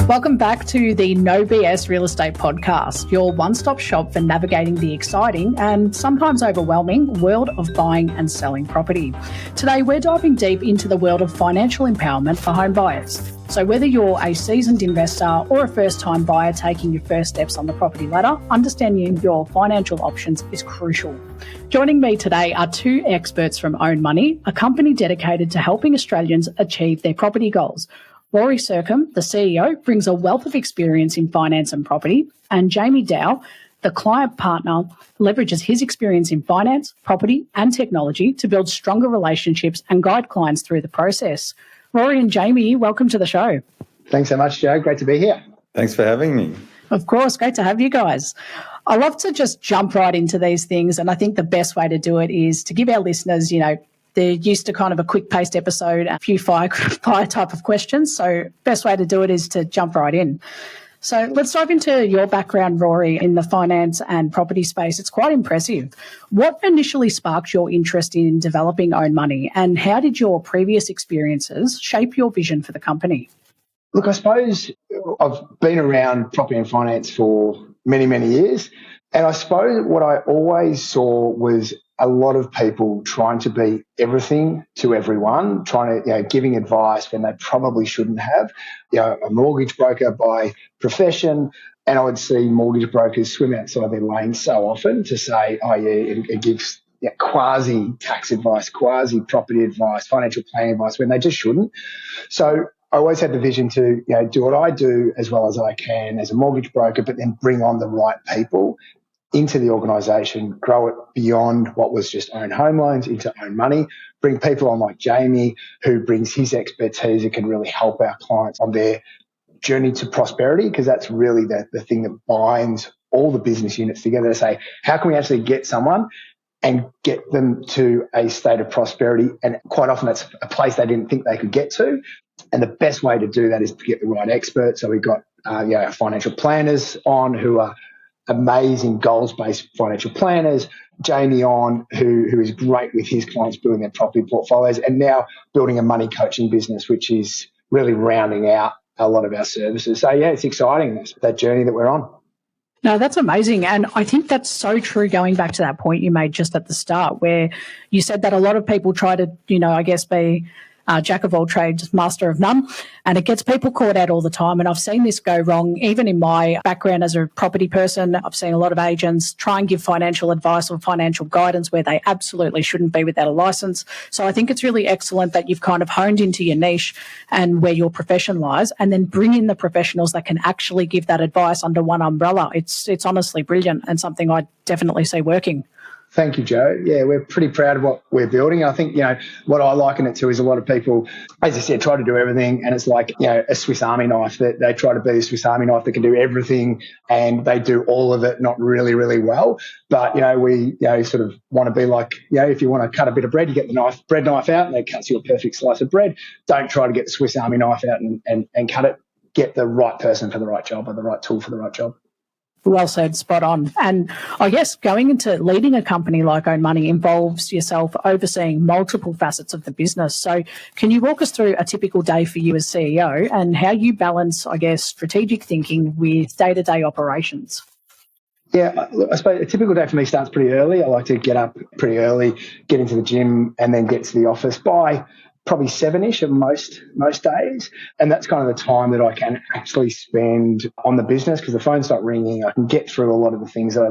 Welcome back to the No BS Real Estate Podcast, your one-stop shop for navigating the exciting and sometimes overwhelming world of buying and selling property. Today, we're diving deep into the world of financial empowerment for home buyers. So whether you're a seasoned investor or a first-time buyer taking your first steps on the property ladder, understanding your financial options is crucial. Joining me today are two experts from Own Money, a company dedicated to helping Australians achieve their property goals. Rory Sercombe, the CEO, brings a wealth of experience in finance and property, and Jamie Daou, the client partner, leverages his experience in finance, property and technology to build stronger relationships and guide clients through the process. Rory and Jamie, welcome to the show. Thanks so much, Joe. Great to be here. Thanks for having me. Of course, great to have you guys. I love to just jump right into these things, and I think the best way to do it is to give our listeners, they're used to kind of a quick-paced episode, a few fire type of questions. So best way to do it is to jump right in. So let's dive into your background, Rory, in the finance and property space. It's quite impressive. What initially sparked your interest in developing Own Money, and how did your previous experiences shape your vision for the company? Look, I suppose I've been around property and finance for many, many years. And I suppose what I always saw was a lot of people trying to be everything to everyone, giving advice when they probably shouldn't have. A mortgage broker by profession, and I would see mortgage brokers swim outside their lane so often to say, it gives quasi tax advice, quasi property advice, financial planning advice when they just shouldn't. So I always had the vision to do what I do as well as I can as a mortgage broker, but then bring on the right people into the organisation, grow it beyond what was just Own Home Loans into Own Money, bring people on like Jamie who brings his expertise and can really help our clients on their journey to prosperity, because that's really the thing that binds all the business units together to say, how can we actually get someone and get them to a state of prosperity? And quite often that's a place they didn't think they could get to. And the best way to do that is to get the right experts. So we've got our financial planners on who are amazing goals-based financial planners, Jamie on, who is great with his clients building their property portfolios, and now building a money coaching business, which is really rounding out a lot of our services. So, it's exciting, that journey that we're on. No, that's amazing. And I think that's so true, going back to that point you made just at the start, where you said that a lot of people try to, be jack of all trades, master of none, and it gets people caught out all the time. And I've seen this go wrong even in my background as a property person. I've seen a lot of agents try and give financial advice or financial guidance where they absolutely shouldn't be without a license. So I think it's really excellent that you've kind of honed into your niche and where your profession lies, and then bring in the professionals that can actually give that advice under one umbrella. It's honestly brilliant, and something I definitely see working. Thank you, Joe. Yeah, we're pretty proud of what we're building. I think, what I liken it to is a lot of people, as I said, try to do everything, and it's like, a Swiss Army knife, that they try to be a Swiss Army knife that can do everything, and they do all of it not really, really well. But, we, sort of want to be like, if you want to cut a bit of bread, you get the bread knife out and it cuts you a perfect slice of bread. Don't try to get the Swiss Army knife out and cut it. Get the right person for the right job, or the right tool for the right job. Well said, spot on. And I guess going into leading a company like Own Money involves yourself overseeing multiple facets of the business. So can you walk us through a typical day for you as CEO and how you balance, strategic thinking with day-to-day operations? Yeah, I suppose a typical day for me starts pretty early. I like to get up pretty early, get into the gym, and then get to the office by probably 7-ish of most days. And that's kind of the time that I can actually spend on the business, because the phone's not ringing. I can get through a lot of the things that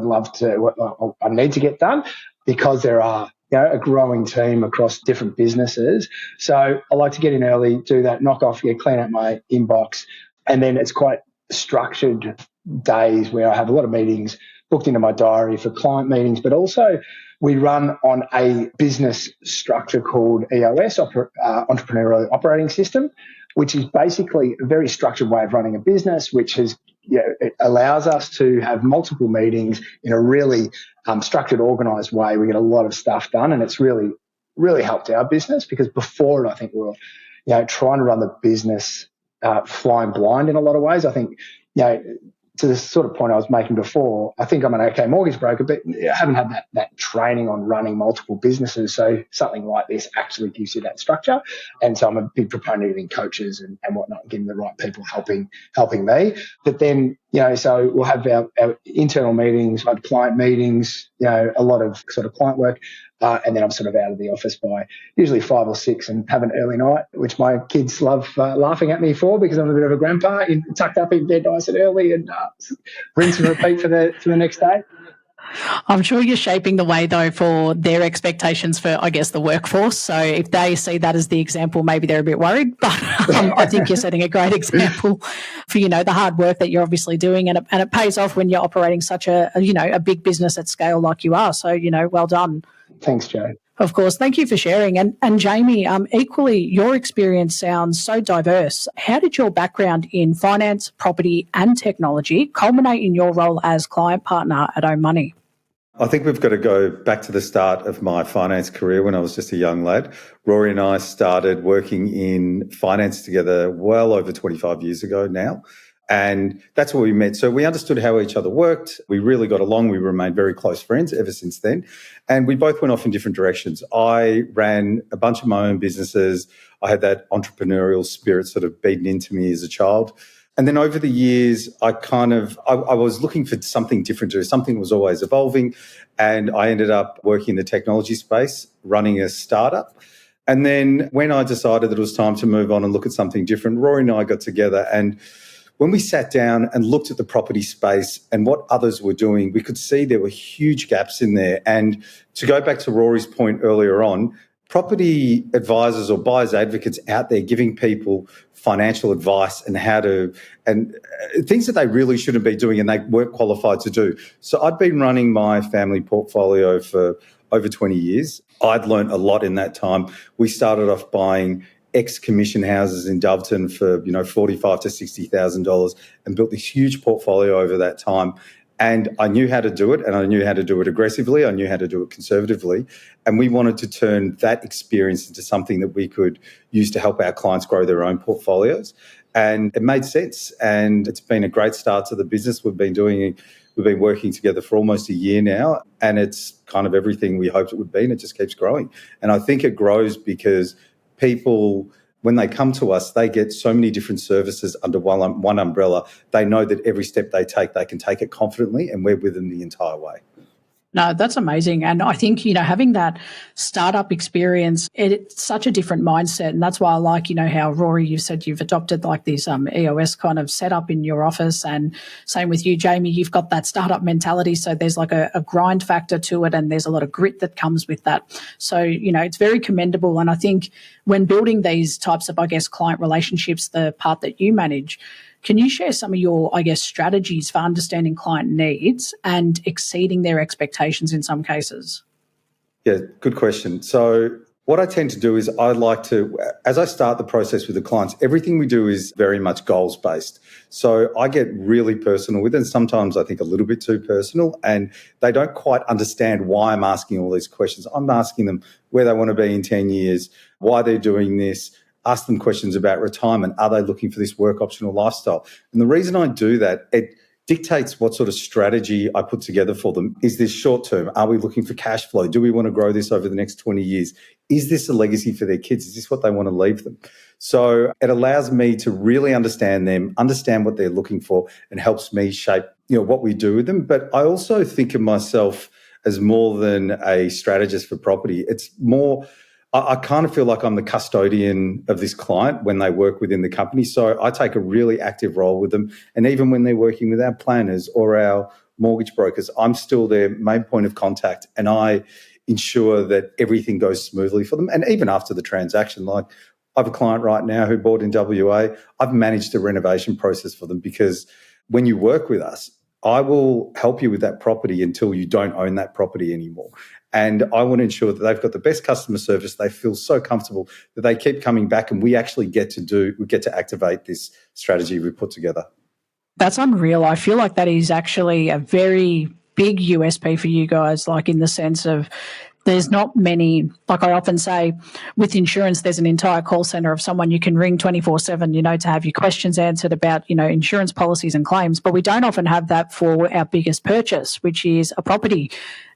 I need to get done, because there are a growing team across different businesses. So I like to get in early, do that, knock off, clean out my inbox. And then it's quite structured days where I have a lot of meetings booked into my diary for client meetings, but also we run on a business structure called EOS, Entrepreneurial Operating System, which is basically a very structured way of running a business, which is, it allows us to have multiple meetings in a really structured, organised way. We get a lot of stuff done, and it's really, really helped our business, because before it, I think we were, trying to run the business flying blind in a lot of ways. I think, to the sort of point I was making before, I think I'm an okay mortgage broker, but I haven't had that training on running multiple businesses. So something like this actually gives you that structure. And so I'm a big proponent of getting coaches and whatnot, getting the right people helping me. But then, so we'll have our internal meetings, like client meetings, a lot of sort of client work. And then I'm sort of out of the office by usually 5 or 6 and have an early night, which my kids love laughing at me for because I'm a bit of a grandpa, tucked up in bed nice and early and rinse and repeat for the next day. I'm sure you're shaping the way, though, for their expectations for, I guess, the workforce. So if they see that as the example, maybe they're a bit worried. But I think you're setting a great example for, the hard work that you're obviously doing. And it pays off when you're operating such a big business at scale like you are. So, well done. Thanks, Joe. Of course. Thank you for sharing. And Jamie, equally, your experience sounds so diverse. How did your background in finance, property and technology culminate in your role as client partner at Own Money? I think we've got to go back to the start of my finance career when I was just a young lad. Rory and I started working in finance together well over 25 years ago now. And that's where we met. So we understood how each other worked. We really got along. We remained very close friends ever since then. And we both went off in different directions. I ran a bunch of my own businesses. I had that entrepreneurial spirit sort of beaten into me as a child. And then over the years, I was looking for something different to do. Something was always evolving. And I ended up working in the technology space, running a startup. And then when I decided that it was time to move on and look at something different, Rory and I got together. And when we sat down and looked at the property space and what others were doing, we could see there were huge gaps in there. And to go back to Rory's point earlier on, property advisors or buyers advocates out there giving people financial advice and things that they really shouldn't be doing and they weren't qualified to do. So I'd been running my family portfolio for over 20 years. I'd learned a lot in that time. We started off buying ex-commission houses in Doveton for $45,000 to $60,000 and built this huge portfolio over that time. And I knew how to do it, and I knew how to do it aggressively. I knew how to do it conservatively. And we wanted to turn that experience into something that we could use to help our clients grow their own portfolios. And it made sense. And it's been a great start to the business. We've been working together for almost a year now, and it's kind of everything we hoped it would be, and it just keeps growing. And I think it grows because people, when they come to us, they get so many different services under one umbrella. They know that every step they can take it confidently, and we're with them the entire way. No, that's amazing. And I think, having that startup experience, it's such a different mindset. And that's why I like, how Rory, you said you've adopted like this EOS kind of setup in your office. And same with you, Jamie, you've got that startup mentality. So there's like a grind factor to it, and there's a lot of grit that comes with that. So, it's very commendable. And I think when building these types of, client relationships, the part that you manage, can you share some of your, strategies for understanding client needs and exceeding their expectations in some cases? Yeah, good question. So what I tend to do is as I start the process with the clients, everything we do is very much goals-based. So I get really personal with it, and sometimes I think a little bit too personal, and they don't quite understand why I'm asking all these questions. I'm asking them where they want to be in 10 years, why they're doing this, ask them questions about retirement. Are they looking for this work optional lifestyle? And the reason I do that, it dictates what sort of strategy I put together for them. Is this short term? Are we looking for cash flow? Do we want to grow this over the next 20 years? Is this a legacy for their kids? Is this what they want to leave them? So it allows me to really understand them, understand what they're looking for, and helps me shape, what we do with them. But I also think of myself as more than a strategist for property. It's more, I kind of feel like I'm the custodian of this client when they work within the company. So I take a really active role with them. And even when they're working with our planners or our mortgage brokers, I'm still their main point of contact, and I ensure that everything goes smoothly for them. And even after the transaction, like I have a client right now who bought in WA. I've managed the renovation process for them, because when you work with us, I will help you with that property until you don't own that property anymore. And I want to ensure that they've got the best customer service. They feel so comfortable that they keep coming back, and we get to activate this strategy we put together. That's unreal. I feel like that is actually a very big USP for you guys, like in the sense of There's not many, like I often say, with insurance, there's an entire call centre of someone you can ring 24/7, to have your questions answered about, insurance policies and claims. But we don't often have that for our biggest purchase, which is a property.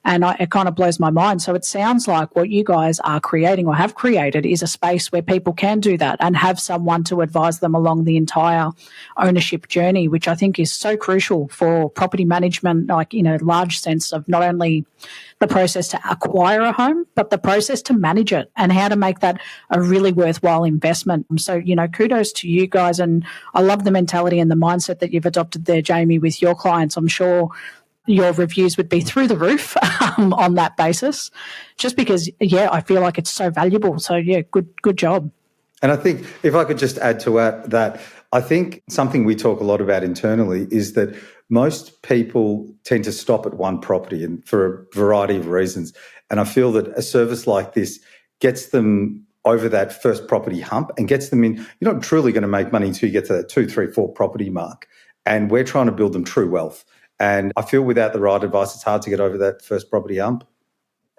And it kind of blows my mind. So it sounds like what you guys are creating or have created is a space where people can do that and have someone to advise them along the entire ownership journey, which I think is so crucial for property management, like in a large sense of not only the process to acquire a home, but the process to manage it and how to make that a really worthwhile investment. So, kudos to you guys. And I love the mentality and the mindset that you've adopted there, Jamie, with your clients. I'm sure your reviews would be through the roof on that basis, just because, I feel like it's so valuable. So, good job. And I think if I could just add to that, I think something we talk a lot about internally is that most people tend to stop at one property, and for a variety of reasons. And I feel that a service like this gets them over that first property hump and gets them in. You're not truly going to make money until you get to that 2, 3, 4 property mark. And we're trying to build them true wealth. And I feel without the right advice, it's hard to get over that first property hump.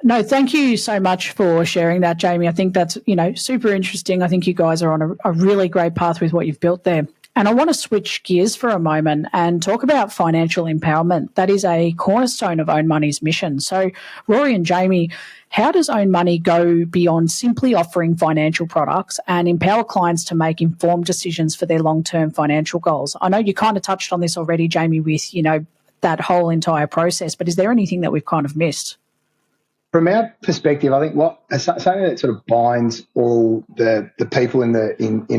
No, thank you so much for sharing that, Jamie. I think that's, super interesting. I think you guys are on a really great path with what you've built there. And I want to switch gears for a moment and talk about financial empowerment. That is a cornerstone of Own Money's mission. So, Rory and Jamie, how does Own Money go beyond simply offering financial products and empower clients to make informed decisions for their long-term financial goals? I know you kind of touched on this already, Jamie, with, that whole entire process, but is there anything that we've kind of missed? From our perspective, I think something that sort of binds all the people in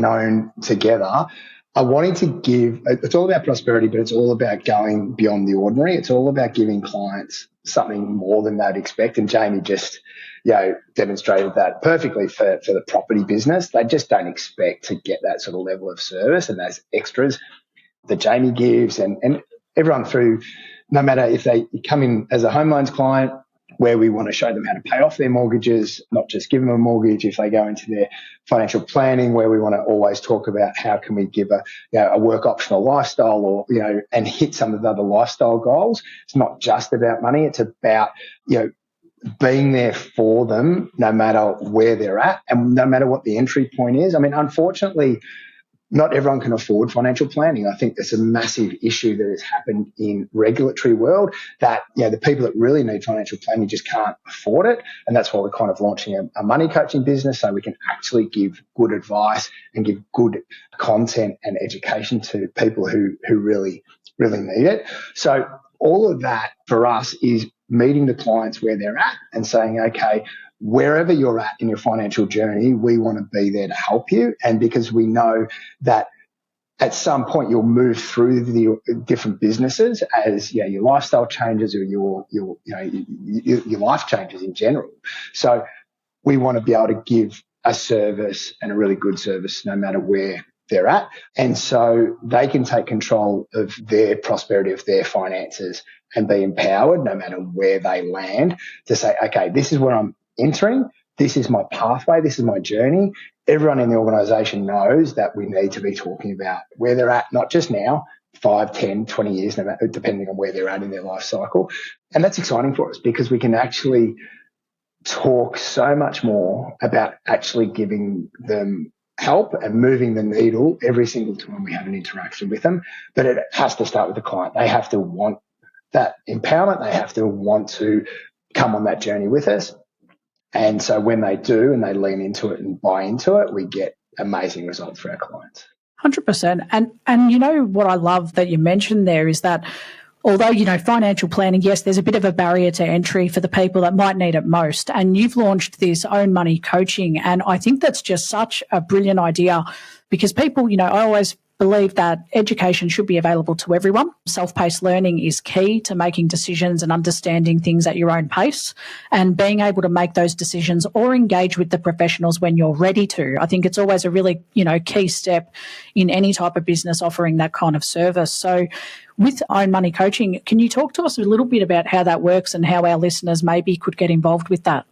Own together are wanting to give. It's all about prosperity, but it's all about going beyond the ordinary. It's all about giving clients something more than they'd expect. And Jamie just, demonstrated that perfectly for the property business. They just don't expect to get that sort of level of service and those extras that Jamie gives, and everyone through, no matter if they come in as a home loans client, where we want to show them how to pay off their mortgages, not just give them a mortgage. If they go into their financial planning, where we want to always talk about how can we give a work optional lifestyle, or, and hit some of the other lifestyle goals. It's not just about money. It's about, being there for them no matter where they're at and no matter what the entry point is. I mean, unfortunately, not everyone can afford financial planning. I think there's a massive issue that has happened in regulatory world that, the people that really need financial planning just can't afford it. And that's why we're kind of launching a money coaching business, so we can actually give good advice and give good content and education to people who really, really need it. So all of that for us is meeting the clients where they're at and saying, okay, wherever you're at in your financial journey, we want to be there to help you. And because we know that at some point you'll move through the different businesses as your lifestyle changes or your life changes in general. So we want to be able to give a service, and a really good service, no matter where they're at. And so they can take control of their prosperity, of their finances, and be empowered no matter where they land to say, okay, this is where I'm entering. This is my pathway. This is my journey. Everyone in the organisation knows that we need to be talking about where they're at, not just now, 5, 10, 20 years, depending on where they're at in their life cycle. And that's exciting for us because we can actually talk so much more about actually giving them help and moving the needle every single time we have an interaction with them. But it has to start with the client. They have to want that empowerment. They have to want to come on that journey with us. And so when they do and they lean into it and buy into it, we get amazing results for our clients. 100%. And what I love that you mentioned there is that although, financial planning, yes, there's a bit of a barrier to entry for the people that might need it most. And you've launched this Own Money coaching. And I think that's just such a brilliant idea because people, I always believe that education should be available to everyone. Self-paced learning is key to making decisions and understanding things at your own pace and being able to make those decisions or engage with the professionals when you're ready to. I think it's always a really, key step in any type of business offering that kind of service. So with Own Money coaching, can you talk to us a little bit about how that works and how our listeners maybe could get involved with that?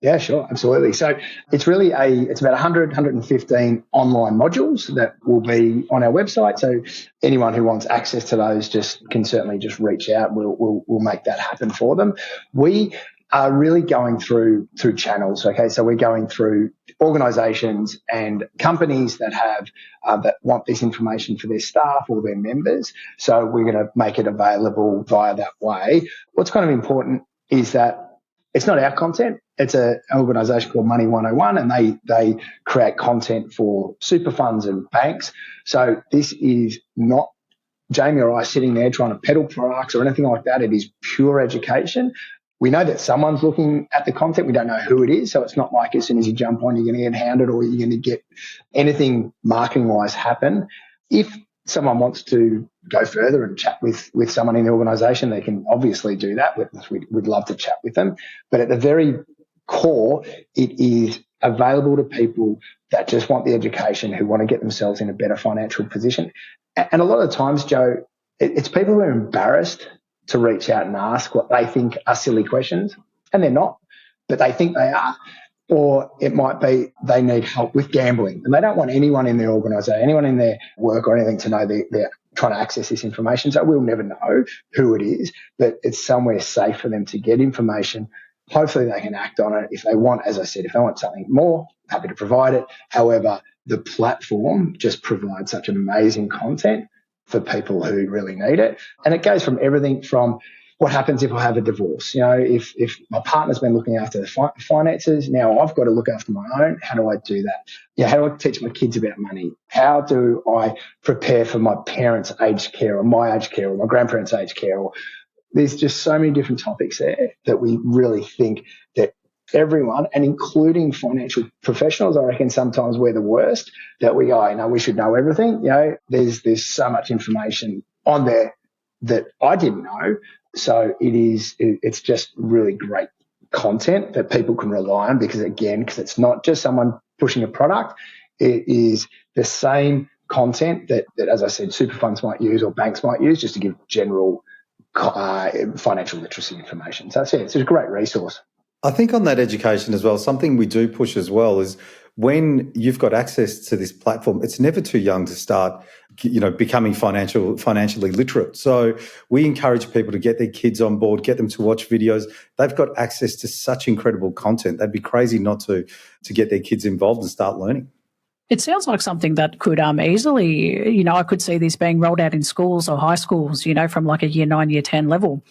Yeah, sure. Absolutely. So it's really it's about 115 online modules that will be on our website. So anyone who wants access to those can certainly just reach out. We'll make that happen for them. We are really going through channels. Okay, so we're going through organisations and companies that have that want this information for their staff or their members. So we're going to make it available via that way. What's kind of important is that it's not our content. It's an organisation called Money 101, and they create content for super funds and banks. So this is not Jamie or I sitting there trying to peddle products or anything like that. It is pure education. We know that someone's looking at the content. We don't know who it is. So it's not like as soon as you jump on, you're going to get hounded or you're going to get anything marketing-wise happen. If someone wants to go further and chat with someone in the organisation, they can obviously do that. We'd love to chat with them. But at the very core, it is available to people that just want the education, who want to get themselves in a better financial position. And a lot of times, Joe, it's people who are embarrassed to reach out and ask what they think are silly questions, and they're not, but they think they are. Or it might be they need help with gambling, and they don't want anyone in their organisation, anyone in their work or anything to know they're trying to access this information. So we'll never know who it is, but it's somewhere safe for them to get information. Hopefully they can act on it. If they want, as I said, if they want something more, happy to provide it. However, the platform just provides such amazing content for people who really need it. And it goes from everything from what happens if I have a divorce. You know, if my partner's been looking after the finances, now I've got to look after my own. How do I do that? Yeah, how do I teach my kids about money? How do I prepare for my parents' aged care or my aged care or my grandparents' aged care? Or there's just so many different topics there that we really think that everyone, and including financial professionals, I reckon sometimes we're the worst, that we go, we should know everything. You know, there's so much information on there that I didn't know. So it's just really great content that people can rely on because it's not just someone pushing a product. It is the same content that, as I said, super funds might use or banks might use just to give general financial literacy information. So it's a great resource. I think on that education as well, something we do push as well is when you've got access to this platform, it's never too young to start, becoming financially literate. So we encourage people to get their kids on board, get them to watch videos. They've got access to such incredible content. They'd be crazy not to get their kids involved and start learning. It sounds like something that could easily, I could see this being rolled out in schools or high schools, from like a year 9, year 10 level.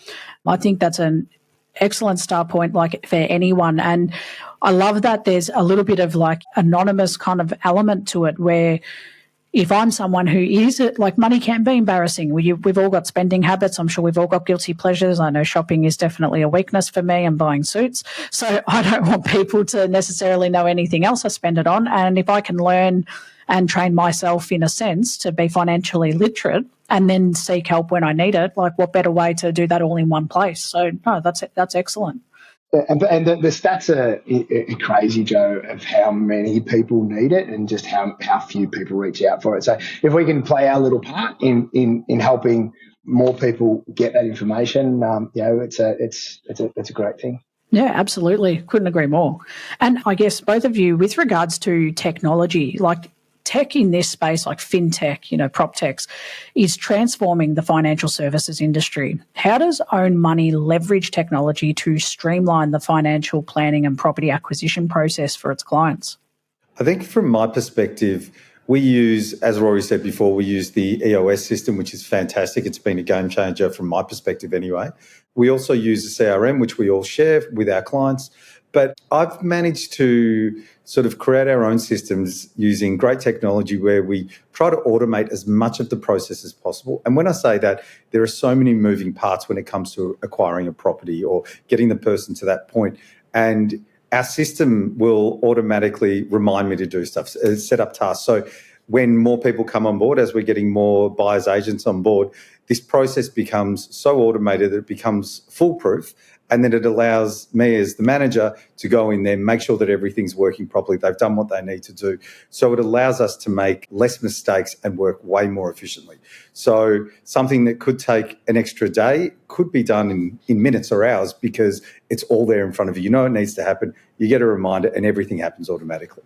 I think that's an excellent start point, like for anyone. And I love that there's a little bit of like anonymous kind of element to it where if I'm someone who is, like, money can be embarrassing. We've all got spending habits. I'm sure we've all got guilty pleasures. I know shopping is definitely a weakness for me and buying suits. So I don't want people to necessarily know anything else I spend it on. And if I can learn and train myself in a sense to be financially literate and then seek help when I need it, like what better way to do that all in one place? So no, that's excellent. And the stats are crazy, Joe, of how many people need it and just how few people reach out for it. So if we can play our little part in helping more people get that information, it's a great thing. Yeah, absolutely. Couldn't agree more. And I guess both of you, with regards to technology, like tech in this space, like fintech, prop techs, is transforming the financial services industry. How does Own Money leverage technology to streamline the financial planning and property acquisition process for its clients? I think from my perspective, we use, as Rory said before, we use the EOS system, which is fantastic. It's been a game changer from my perspective anyway. We also use the CRM, which we all share with our clients. But I've managed to sort of create our own systems using great technology where we try to automate as much of the process as possible. And when I say that, there are so many moving parts when it comes to acquiring a property or getting the person to that point. And our system will automatically remind me to do stuff, set up tasks. So when more people come on board, as we're getting more buyers agents on board, this process becomes so automated that it becomes foolproof. And then it allows me as the manager to go in there, make sure that everything's working properly. They've done what they need to do. So it allows us to make less mistakes and work way more efficiently. So something that could take an extra day could be done in minutes or hours because it's all there in front of you. You know it needs to happen. You get a reminder and everything happens automatically.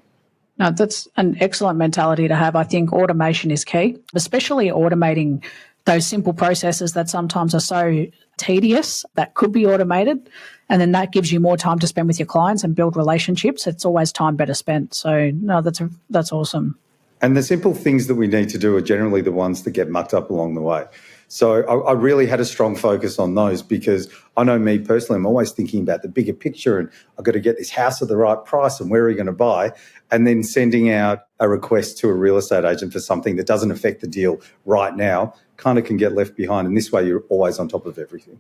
No, that's an excellent mentality to have. I think automation is key, especially automating those simple processes that sometimes are so tedious that could be automated. And then that gives you more time to spend with your clients and build relationships. It's always time better spent. So no, that's awesome. And the simple things that we need to do are generally the ones that get mucked up along the way. So I really had a strong focus on those because I know me personally, I'm always thinking about the bigger picture and I've got to get this house at the right price and where are you going to buy? And then sending out a request to a real estate agent for something that doesn't affect the deal right now kind of can get left behind. And this way you're always on top of everything.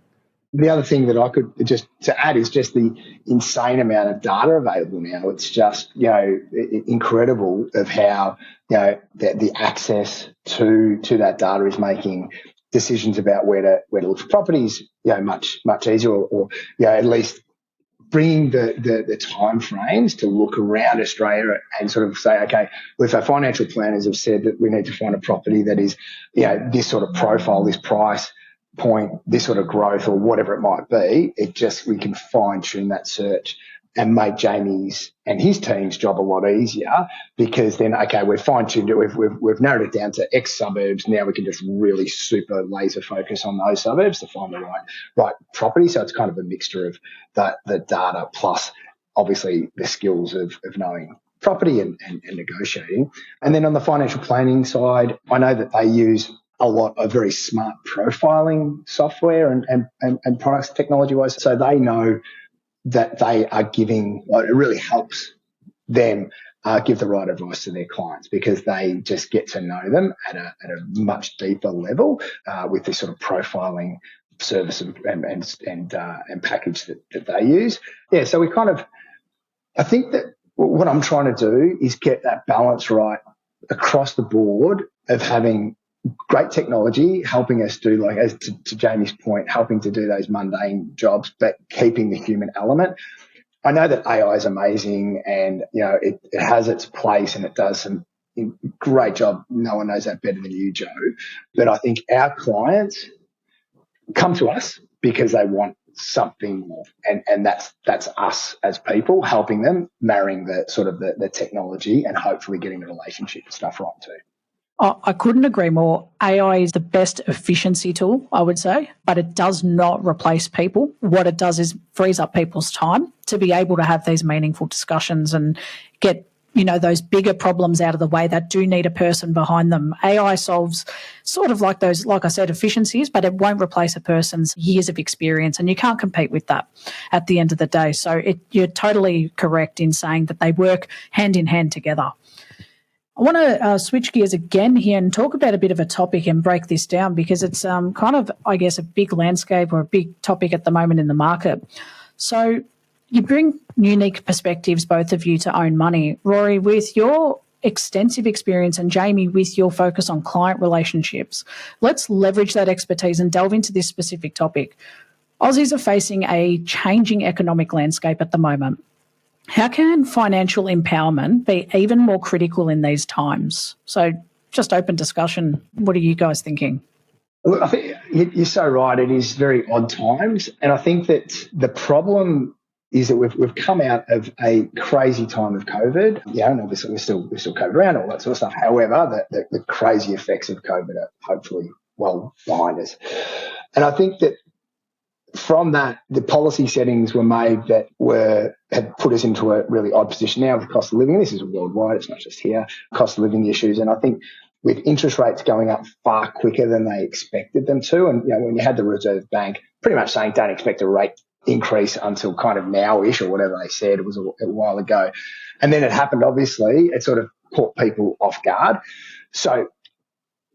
The other thing that I could just to add is just the insane amount of data available now. It's just, incredible of how, the access to that data is making decisions about where to look for properties, much easier, or at least bringing the time frames to look around Australia and sort of say, okay, well, if our financial planners have said that we need to find a property that is, this sort of profile, this price point, this sort of growth or whatever it might be, we can fine tune that search and make Jamie's and his team's job a lot easier because then, okay, we've fine-tuned it, we've narrowed it down to X suburbs. Now we can just really super laser focus on those suburbs to find the right property. So it's kind of a mixture of the data plus obviously the skills of knowing property and negotiating. And then on the financial planning side, I know that they use a lot of very smart profiling software and products technology-wise. So they know that they are giving, it really helps them give the right advice to their clients because they just get to know them at a much deeper level with this sort of profiling service and package that they use. Yeah, so I think that what I'm trying to do is get that balance right across the board of having great technology helping us do, like, as to Jamie's point, helping to do those mundane jobs, but keeping the human element. I know that AI is amazing and, it has its place and it does some great job. No one knows that better than you, Joe. But I think our clients come to us because they want something more. And that's us as people helping them, marrying the sort of the technology and hopefully getting the relationship and stuff right too. Oh, I couldn't agree more. AI is the best efficiency tool, I would say, but it does not replace people. What it does is frees up people's time to be able to have these meaningful discussions and get, those bigger problems out of the way that do need a person behind them. AI solves sort of like those, like I said, efficiencies, but it won't replace a person's years of experience, and you can't compete with that at the end of the day. So you're totally correct in saying that they work hand in hand together. I want to switch gears again here and talk about a bit of a topic and break this down because it's kind of, I guess, a big landscape or a big topic at the moment in the market. So you bring unique perspectives, both of you, to own money. Rory, with your extensive experience and Jamie, with your focus on client relationships, let's leverage that expertise and delve into this specific topic. Aussies are facing a changing economic landscape at the moment. How can financial empowerment be even more critical in these times? So just open discussion. What are you guys thinking? Look, I think you're so right. It is very odd times. And I think that the problem is that we've come out of a crazy time of COVID. Yeah, and obviously we're still COVID around, all that sort of stuff. However, the crazy effects of COVID are hopefully well behind us. And I think that from that, the policy settings were made that had put us into a really odd position now with cost of living. This is worldwide, it's not just here, cost of living issues. And I think with interest rates going up far quicker than they expected them to, and when you had the Reserve Bank pretty much saying don't expect a rate increase until kind of now-ish or whatever they said, it was a while ago. And then it happened, obviously, it sort of caught people off guard. So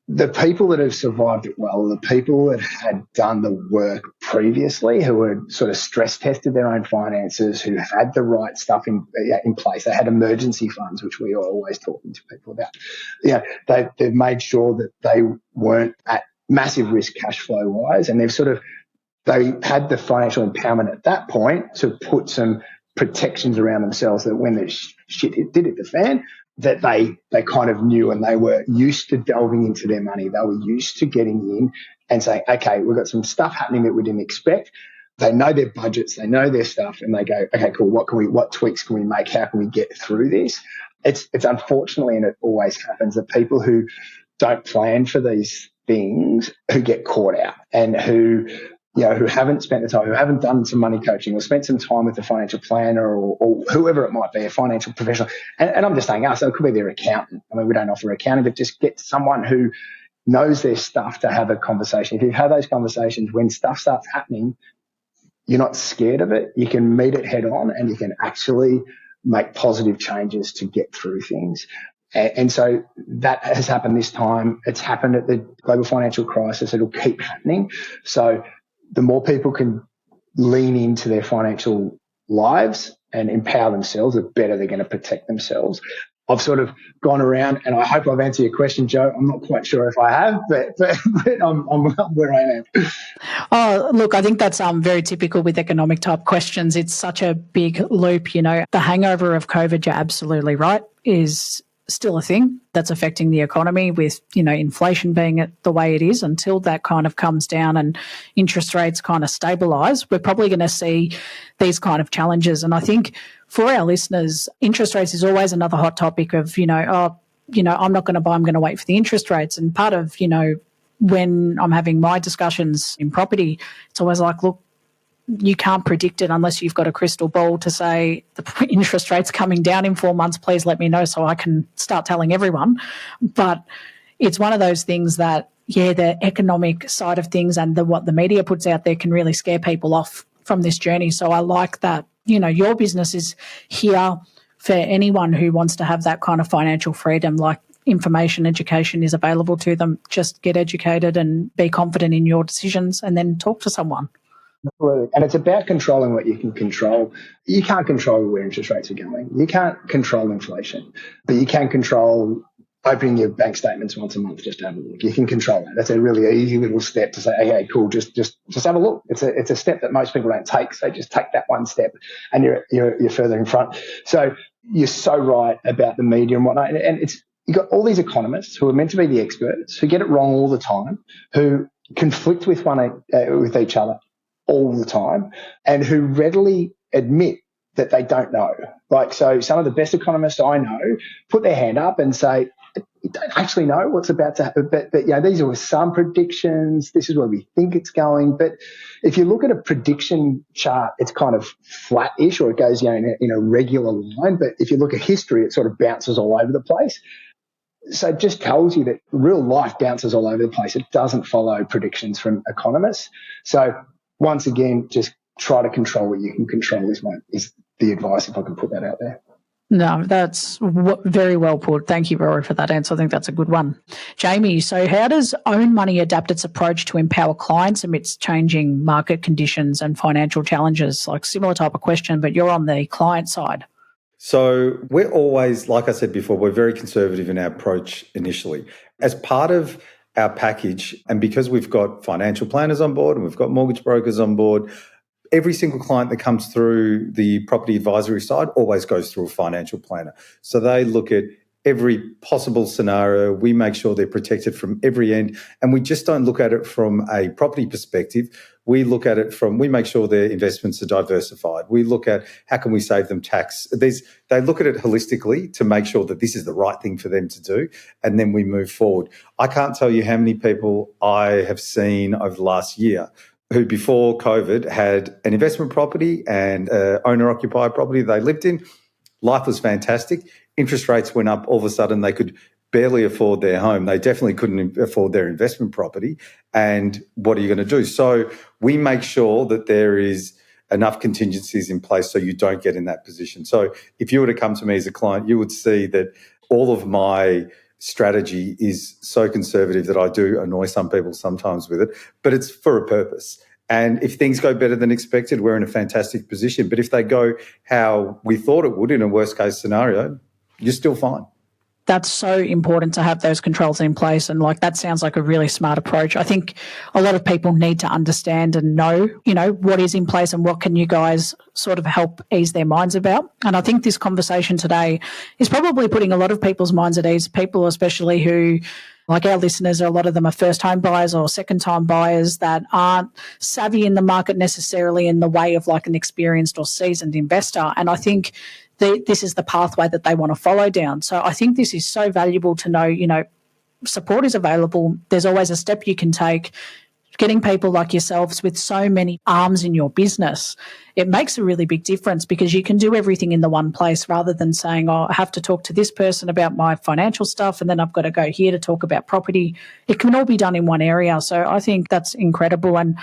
the people that have survived it well are the people that had done the work previously, who had sort of stress tested their own finances, who had the right stuff in place. They had emergency funds, which we are always talking to people about. They've made sure that they weren't at massive risk cash flow wise, and they had the financial empowerment at that point to put some protections around themselves that when the shit did hit the fan, that they kind of knew, and they were used to delving into their money. They were used to getting in and saying, okay, we've got some stuff happening that we didn't expect. They know their budgets, they know their stuff, and they go, okay, cool, what tweaks can we make? How can we get through this? It's unfortunately, and it always happens, that people who don't plan for these things who get caught out and who haven't spent the time, who haven't done some money coaching or spent some time with a financial planner or whoever it might be, a financial professional. And I'm just saying us, it could be their accountant. I mean, we don't offer accounting, but just get someone who knows their stuff to have a conversation. If you have those conversations, when stuff starts happening, you're not scared of it. You can meet it head on and you can actually make positive changes to get through things. And so that has happened this time. It's happened at the global financial crisis. It'll keep happening. So the more people can lean into their financial lives and empower themselves, the better they're going to protect themselves. I've sort of gone around, and I hope I've answered your question, Joe. I'm not quite sure if I have, but I'm where I am. Oh, look, I think that's very typical with economic type questions. It's such a big loop, you know. The hangover of COVID, you're absolutely right, is still a thing that's affecting the economy with, you know, inflation being the way it is. Until that kind of comes down and interest rates kind of stabilise, we're probably going to see these kind of challenges. And I think for our listeners, interest rates is always another hot topic of, I'm not going to buy, I'm going to wait for the interest rates. And part of, when I'm having my discussions in property, it's always like, look, you can't predict it unless you've got a crystal ball to say the interest rate's coming down in 4 months. Please let me know so I can start telling everyone. But it's one of those things that, the economic side of things and what the media puts out there can really scare people off from this journey. So I like that, your business is here for anyone who wants to have that kind of financial freedom, like information, education is available to them. Just get educated and be confident in your decisions and then talk to someone. Absolutely. And it's about controlling what you can control. You can't control where interest rates are going. You can't control inflation, but you can control opening your bank statements once a month just to have a look. You can control that. That's a really easy little step to say, hey, cool, just have a look. It's a step that most people don't take. So just take that one step and you're further in front. So you're so right about the media and whatnot. And you've got all these economists who are meant to be the experts who get it wrong all the time, who conflict with with each other all the time, and who readily admit that they don't know. Like, so some of the best economists I know put their hand up and say, you don't actually know what's about to happen, but these are some predictions. This is where we think it's going. But if you look at a prediction chart, it's kind of flat-ish, or it goes in a regular line. But if you look at history, it sort of bounces all over the place. So it just tells you that real life bounces all over the place. It doesn't follow predictions from economists. So once again, just try to control what you can control is the advice, if I can put that out there. No, that's very well put. Thank you, Rory, for that answer. I think that's a good one. Jamie, so how does Own Money adapt its approach to empower clients amidst changing market conditions and financial challenges? Like, similar type of question, but you're on the client side. So we're always, like I said before, we're very conservative in our approach initially. As part of our package, and because we've got financial planners on board and we've got mortgage brokers on board, every single client that comes through the property advisory side always goes through a financial planner. So they look at every possible scenario. We make sure they're protected from every end. And we just don't look at it from a property perspective. We look at it we make sure their investments are diversified. We look at how can we save them tax. They look at it holistically to make sure that this is the right thing for them to do. And then we move forward. I can't tell you how many people I have seen over the last year who before COVID had an investment property and owner-occupier property they lived in. Life was fantastic. Interest rates went up. All of a sudden, they could barely afford their home. They definitely couldn't afford their investment property. And what are you going to do? So we make sure that there is enough contingencies in place so you don't get in that position. So if you were to come to me as a client, you would see that all of my strategy is so conservative that I do annoy some people sometimes with it, but it's for a purpose. And if things go better than expected, we're in a fantastic position. But if they go how we thought it would in a worst case scenario, you're still fine. That's so important to have those controls in place. And that sounds like a really smart approach. I think a lot of people need to understand and know, what is in place and what can you guys sort of help ease their minds about. And I think this conversation today is probably putting a lot of people's minds at ease, people especially who, like our listeners, a lot of them are first home buyers or second time buyers that aren't savvy in the market necessarily in the way of an experienced or seasoned investor. And I think this is the pathway that they want to follow down. So I think this is so valuable to know, support is available, there's always a step you can take. Getting people like yourselves with so many arms in your business, it makes a really big difference because you can do everything in the one place rather than saying, oh, I have to talk to this person about my financial stuff and then I've got to go here to talk about property. It can all be done in one area. So I think that's incredible. And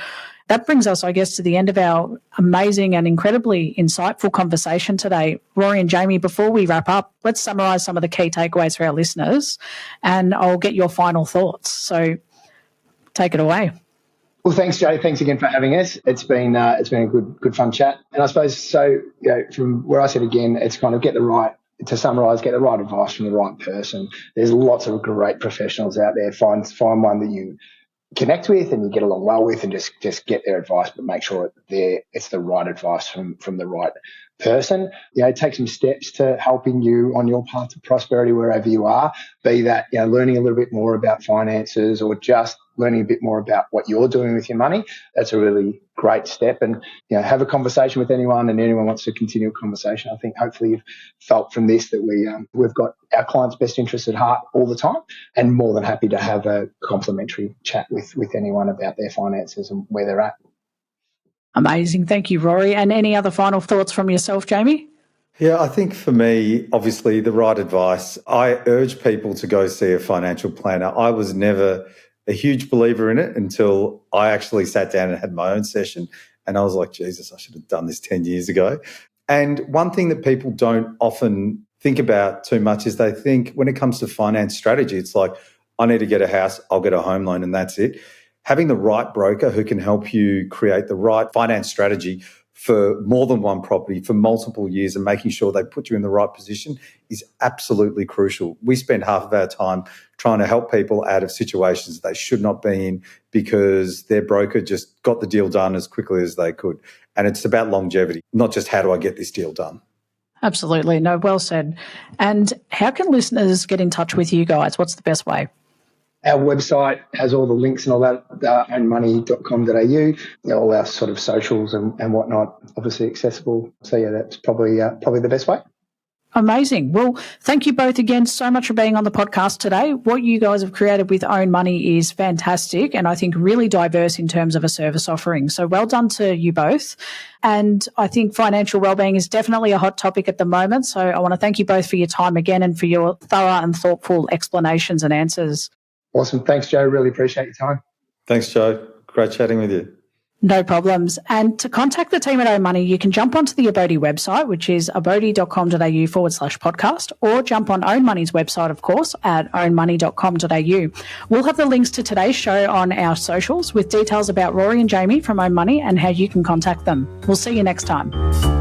that brings us, I guess, to the end of our amazing and incredibly insightful conversation today. Rory and Jamie, before we wrap up, let's summarise some of the key takeaways for our listeners and I'll get your final thoughts. So take it away. Well, thanks, Joe. Thanks again for having us. It's been a good fun chat. And I suppose from where I said again, it's kind of get the right advice from the right person. There's lots of great professionals out there. Find one that you connect with and you get along well with, and just get their advice, but make sure it's the right advice from the right person. Take some steps to helping you on your path to prosperity wherever you are, be that learning a little bit more about finances or just learning a bit more about what you're doing with your money. That's a really great step. And have a conversation with anyone, and anyone wants to continue a conversation. I think hopefully you've felt from this that we've got our clients' best interests at heart all the time, and more than happy to have a complimentary chat with anyone about their finances and where they're at. Amazing. Thank you, Rory. And any other final thoughts from yourself, Jamie? Yeah, I think for me, obviously, the right advice. I urge people to go see a financial planner. I was never a huge believer in it until I actually sat down and had my own session. And I was like, Jesus, I should have done this 10 years ago. And one thing that people don't often think about too much is they think when it comes to finance strategy, it's like, I need to get a house, I'll get a home loan and that's it. Having the right broker who can help you create the right finance strategy for more than one property for multiple years and making sure they put you in the right position is absolutely crucial. We spend half of our time trying to help people out of situations they should not be in because their broker just got the deal done as quickly as they could. And it's about longevity, not just how do I get this deal done. Absolutely. No, well said. And how can listeners get in touch with you guys? What's the best way? Our website has all the links and all that, ownmoney.com.au, all our sort of socials and whatnot, obviously accessible. So, that's probably the best way. Amazing. Well, thank you both again so much for being on the podcast today. What you guys have created with Own Money is fantastic and I think really diverse in terms of a service offering. So well done to you both. And I think financial wellbeing is definitely a hot topic at the moment. So I want to thank you both for your time again and for your thorough and thoughtful explanations and answers. Awesome. Thanks, Joe. Really appreciate your time. Thanks, Joe. Great chatting with you. No problems. And to contact the team at Own Money, you can jump onto the Abodi website, which is abodi.com.au/podcast, or jump on Own Money's website, of course, at ownmoney.com.au. We'll have the links to today's show on our socials with details about Rory and Jamie from Own Money and how you can contact them. We'll see you next time.